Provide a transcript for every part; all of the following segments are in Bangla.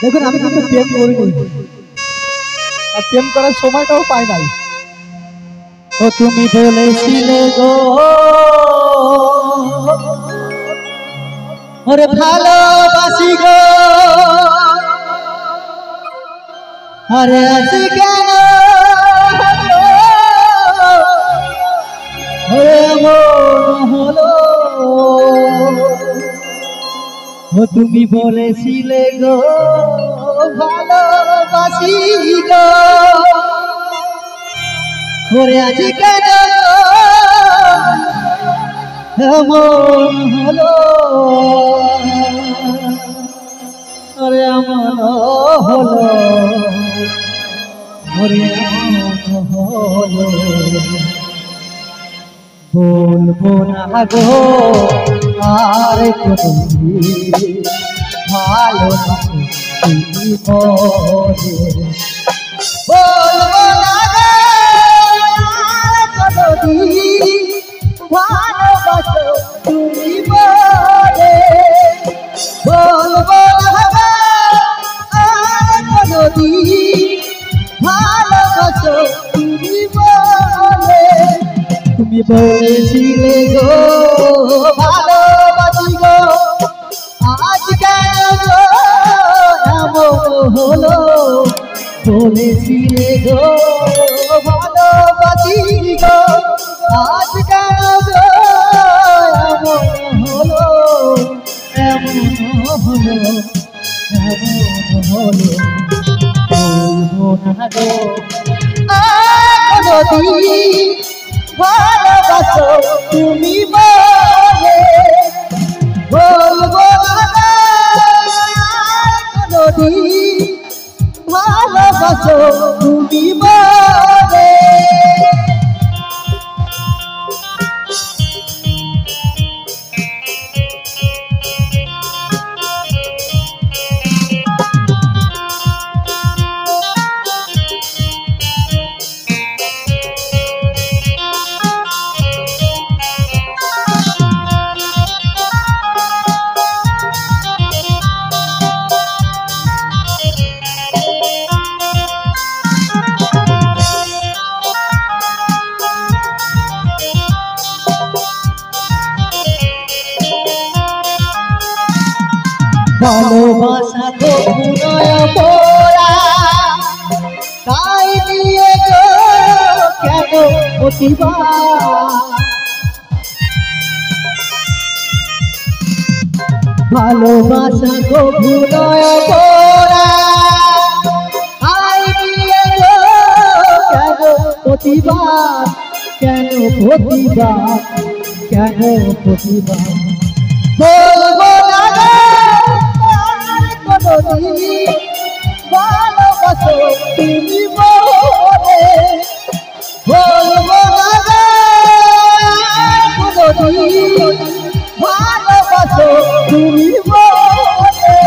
দেখুন আমি কিন্তু প্রেম করিনি, আর প্রেম করার সময়টাও পাই নাই। তো তুমি বলেছিলে গো ওরে ভালোবাসি গো, আরে আজ কেন ওরে মন হলো। ও তুমি বলেছিলে গো ভালোবাসি গো, ওরে আজ কেন এমন হলো, ওরে এমন হলো, ওরে এমন হলো। বলবো না গো আর কোনদিন ভালোবাসি তুমি বলে, বলবো না গো আর কোনদিন ভালোবাসো তুমি বলে, বলবো না গো আর কোনদিন ভালোবাসো তুমি বলে। তুমি বলেছিলে গো ভালোবাসি গো, আজ কেন গো এমন হলো। বলেছিলে গো ভালোবাসি গো, আজ কেন গো এমন হলো, এমন হলো, এমন হলো। বলবো না গো আর কোনদিন ভালোবাসো তুমি বলে, বলবো না কোনদিন ভালোবাসো তুমি বলে। ভালোবাসা তো নয় পোড়া, তাই দিয়ে গো কেন প্রতিবার। ভালোবাসা তো নয় পোড়া, তাই দিয়ে গো কেন প্রতিবার, কেন প্রতিবার, কেন প্রতিবার। বলবো না গো কোনদিন ভালোবাসো তুমি বলে, বলবো না গো কোনদিন ভালোবাসো তুমি বলে।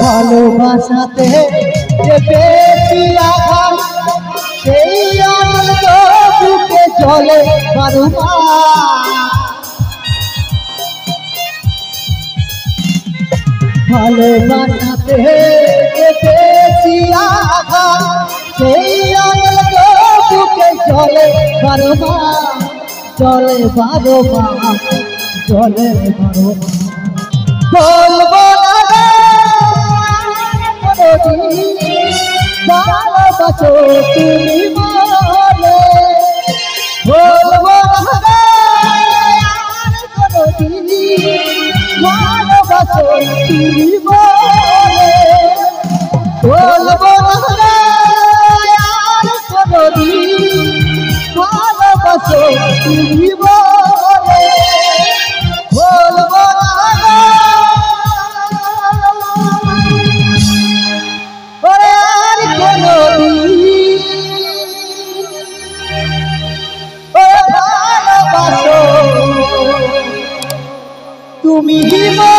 ভালোবাসাতে যে বেশি আঘাত, সেই আনন্দ বুকে চলে বারবার। ভালোবাসাতে যে বেশি আঘাত, সেই আনন্দ বুকে চলে বারবার, চলে বারবার, চলে বারবার। বলবো না ভালোবাসো তুমি বলে, বলবো না কোনদিন ভালোবাসো তুমি বলে, বলবো না কোনদিন ভালো ভালোবাসো তুমি বলে বলবো না ওরে আর কোনদিন ওরে ভালোবাসো তুমি বলে